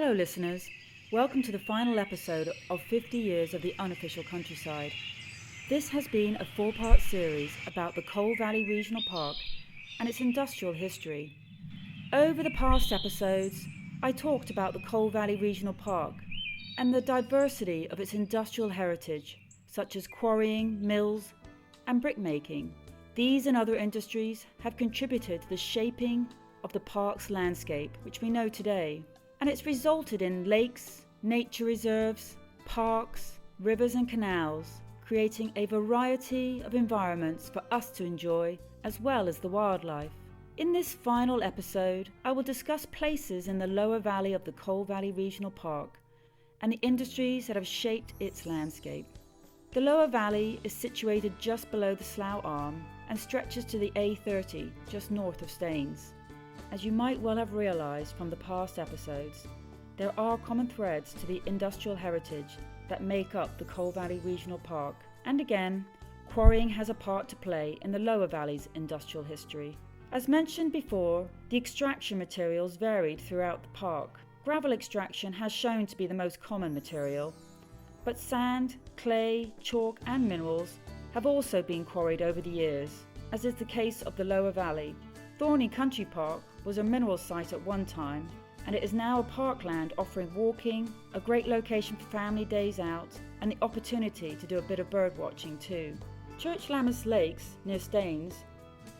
Hello listeners, welcome to the final episode of 50 Years of the Unofficial Countryside. This has been a 4-part series about the Coal Valley Regional Park and its industrial history. Over the past episodes, I talked about the Coal Valley Regional Park and the diversity of its industrial heritage, such as quarrying, mills, and brickmaking. These and other industries have contributed to the shaping of the park's landscape, which we know today. And it's resulted in lakes, nature reserves, parks, rivers and canals, creating a variety of environments for us to enjoy, as well as the wildlife. In this final episode, I will discuss places in the lower valley of the Coal Valley Regional Park and the industries that have shaped its landscape. The lower valley is situated just below the Slough Arm and stretches to the A30, just north of Staines. As you might well have realised from the past episodes, there are common threads to the industrial heritage that make up the Coal Valley Regional Park. And again, quarrying has a part to play in the lower valley's industrial history. As mentioned before, the extraction materials varied throughout the park. Gravel extraction has shown to be the most common material, but sand, clay, chalk and minerals have also been quarried over the years, as is the case of the lower valley. Thorney Country Park was a mineral site at one time, and it is now a parkland offering walking, a great location for family days out, and the opportunity to do a bit of bird watching too. Church Lammas Lakes, near Staines,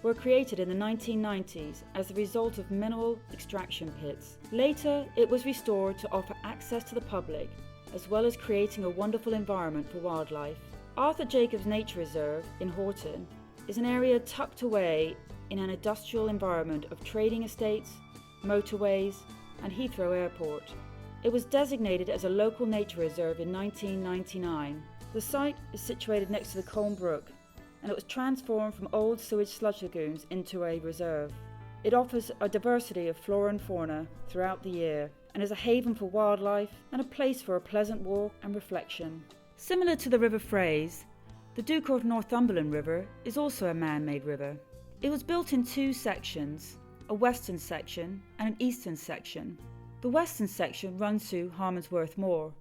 were created in the 1990s as a result of mineral extraction pits. Later, it was restored to offer access to the public, as well as creating a wonderful environment for wildlife. Arthur Jacobs Nature Reserve in Horton is an area tucked away in an industrial environment of trading estates, motorways and Heathrow Airport. It was designated as a local nature reserve in 1999. The site is situated next to the Colne Brook and it was transformed from old sewage sludge lagoons into a reserve. It offers a diversity of flora and fauna throughout the year and is a haven for wildlife and a place for a pleasant walk and reflection. Similar to the River Fraze, the Duke of Northumberland River is also a man-made river. It was built in two sections, a western section and an eastern section. The western section runs through Harmondsworth Moor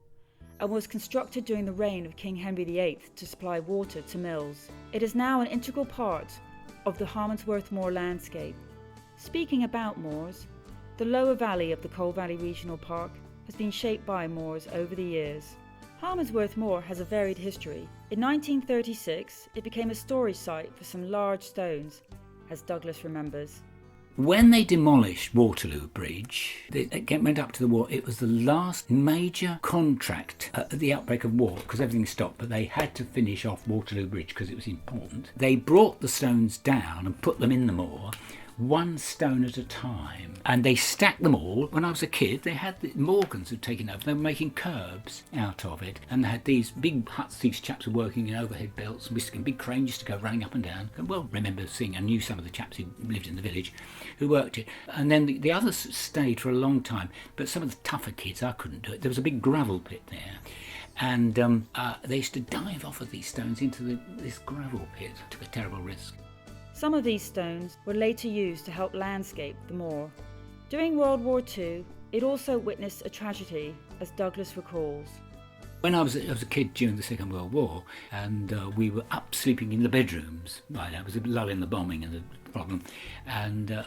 and was constructed during the reign of King Henry VIII to supply water to mills. It is now an integral part of the Harmondsworth Moor landscape. Speaking about moors, the lower valley of the Coal Valley Regional Park has been shaped by moors over the years. Harmondsworth Moor has a varied history. In 1936, it became a storage site for some large stones, as Douglas remembers. When they demolished Waterloo Bridge, it went up to the war. It was the last major contract at the outbreak of war, because everything stopped, but they had to finish off Waterloo Bridge because it was important. They brought the stones down and put them in the moor, one stone at a time, and they stacked them all. When I was a kid, they had the Morgans had taken over. They were making curbs out of it, and they had these big huts. These chaps were working in overhead belts, whisking big cranes used to go running up and down. I well remember seeing, I knew some of the chaps who lived in the village who worked it, and then the others stayed for a long time, but some of the tougher kids, I couldn't do it. There was a big gravel pit there, and they used to dive off of these stones into this gravel pit. Took a terrible risk. Some of these stones were later used to help landscape the moor. During World War II, it also witnessed a tragedy, as Douglas recalls. When I was a kid during the Second World War, and we were up sleeping in the bedrooms, right, I was a bit low in the bombing and the problem, and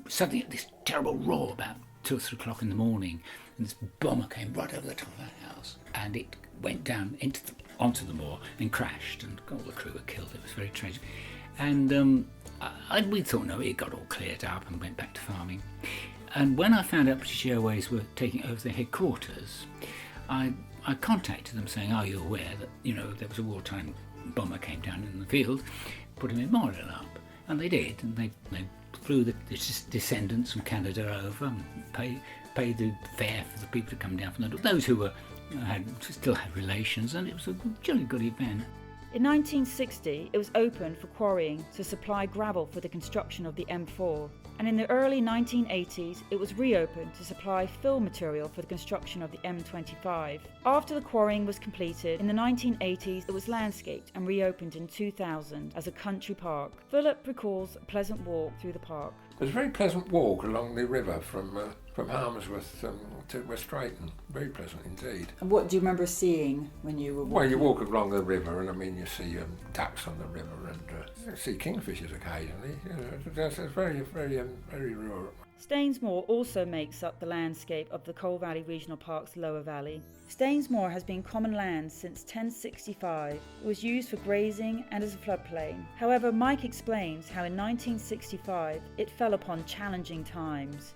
suddenly this terrible roar about 2 or 3 o'clock in the morning, and this bomber came right over the top of our house, and it went down onto the moor and crashed, and all the crew were killed. It was very tragic. And we thought, no, it got all cleared up and went back to farming. And when I found out British Airways were taking over their headquarters, I contacted them saying, are you aware that, there was a wartime bomber came down in the field, put him in Memorial up. And they did, and they flew the descendants from Canada over and paid the fare for the people to come down from those who still had relations, and it was a jolly good event. In 1960, it was opened for quarrying to supply gravel for the construction of the M4, and in the early 1980s, it was reopened to supply fill material for the construction of the M25. After the quarrying was completed, in the 1980s, it was landscaped and reopened in 2000 as a country park. Philip recalls a pleasant walk through the park. It was a very pleasant walk along the river from Harmsworth to West Drayton. Very pleasant indeed. And what do you remember seeing when you were walking? Well, you walk along the river, and I mean, you see ducks on the river, and you see kingfishers occasionally. You know, it's very, very, very rural. Stainsmoor also makes up the landscape of the Coal Valley Regional Park's lower valley. Stainsmoor has been common land since 1065. It was used for grazing and as a floodplain. However, Mike explains how in 1965 it fell upon challenging times.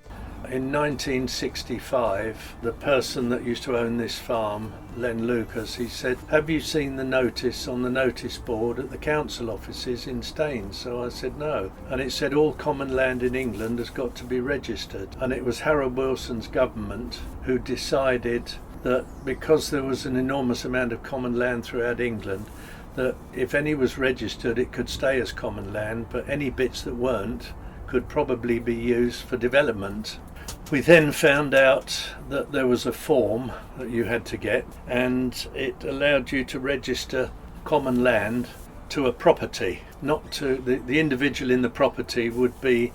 In 1965, the person that used to own this farm, Len Lucas, he said, "Have you seen the notice on the notice board at the council offices in Staines?" So I said no. And it said all common land in England has got to be registered. And it was Harold Wilson's government who decided that because there was an enormous amount of common land throughout England, that if any was registered it could stay as common land, but any bits that weren't could probably be used for development. We then found out that there was a form that you had to get, and it allowed you to register common land to a property. Not to the individual in the property would be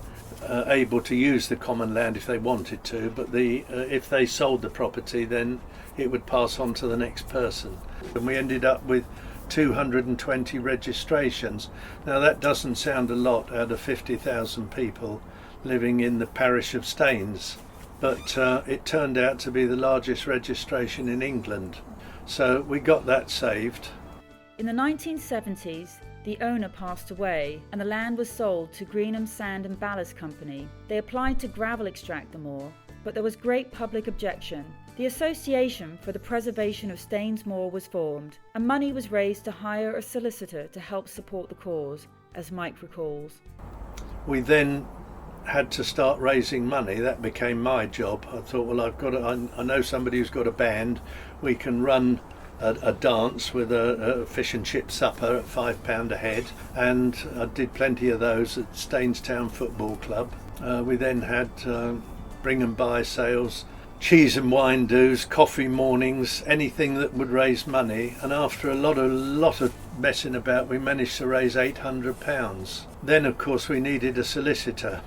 able to use the common land if they wanted to, but if they sold the property, then it would pass on to the next person. And we ended up with 220 registrations. Now that doesn't sound a lot out of 50,000 people living in the parish of Staines, but it turned out to be the largest registration in England. So we got that saved. In the 1970s, the owner passed away and the land was sold to Greenham Sand and Ballast Company. They applied to gravel extract the moor, but there was great public objection. The Association for the Preservation of Stainsmoor was formed, and money was raised to hire a solicitor to help support the cause, as Mike recalls. We then had to start raising money. That became my job. I thought, well, I know somebody who's got a band. We can run a dance with a fish and chip supper at £5 a head, and I did plenty of those at Stainstown Football Club. We then had bring and buy sales, cheese and wine do's, coffee mornings, anything that would raise money. And after a lot of messing about, we managed to raise £800. Then of course we needed a solicitor.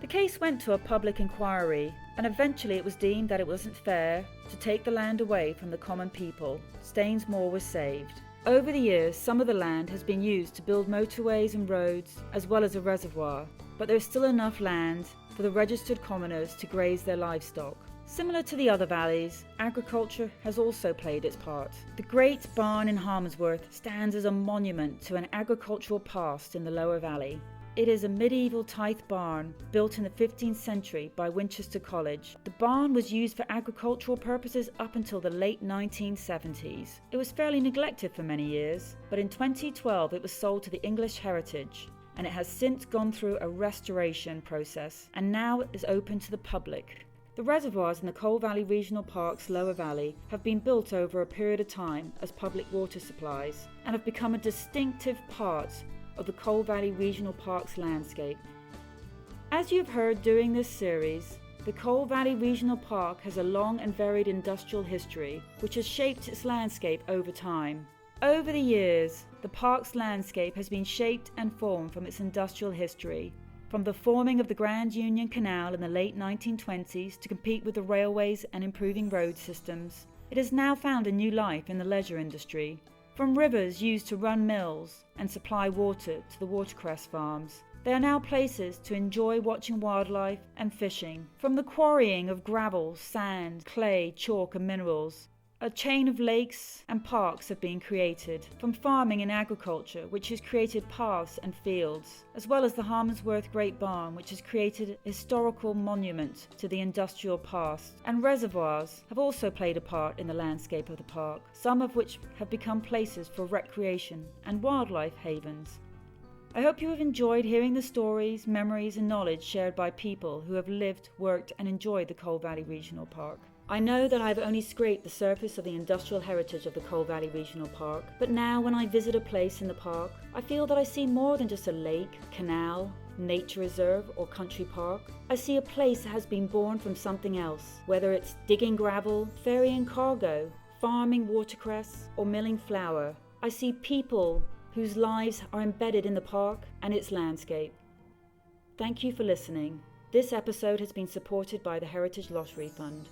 The case went to a public inquiry, and eventually it was deemed that it wasn't fair to take the land away from the common people. Stainsmoor was saved. Over the years, some of the land has been used to build motorways and roads, as well as a reservoir, but there is still enough land for the registered commoners to graze their livestock. Similar to the other valleys, agriculture has also played its part. The Great Barn in Harmsworth stands as a monument to an agricultural past in the lower valley. It is a medieval tithe barn built in the 15th century by Winchester College. The barn was used for agricultural purposes up until the late 1970s. It was fairly neglected for many years, but in 2012 it was sold to the English Heritage, and it has since gone through a restoration process and now is open to the public. The reservoirs in the Coal Valley Regional Park's lower valley have been built over a period of time as public water supplies and have become a distinctive part of the Coal Valley Regional Park's landscape. As you've heard during this series, the Coal Valley Regional Park has a long and varied industrial history which has shaped its landscape over time. Over the years, the park's landscape has been shaped and formed from its industrial history, from the forming of the Grand Union Canal in the late 1920s to compete with the railways and improving road systems. It has now found a new life in the leisure industry. From rivers used to run mills and supply water to the watercress farms, they are now places to enjoy watching wildlife and fishing. From the quarrying of gravel, sand, clay, chalk and minerals, a chain of lakes and parks have been created. From farming and agriculture, which has created paths and fields, as well as the Harmsworth Great Barn, which has created a historical monument to the industrial past. And reservoirs have also played a part in the landscape of the park, some of which have become places for recreation and wildlife havens. I hope you have enjoyed hearing the stories, memories and knowledge shared by people who have lived, worked and enjoyed the Coal Valley Regional Park. I know that I've only scraped the surface of the industrial heritage of the Coal Valley Regional Park, but now when I visit a place in the park, I feel that I see more than just a lake, canal, nature reserve or country park. I see a place that has been born from something else, whether it's digging gravel, ferrying cargo, farming watercress or milling flour. I see people whose lives are embedded in the park and its landscape. Thank you for listening. This episode has been supported by the Heritage Loss Refund.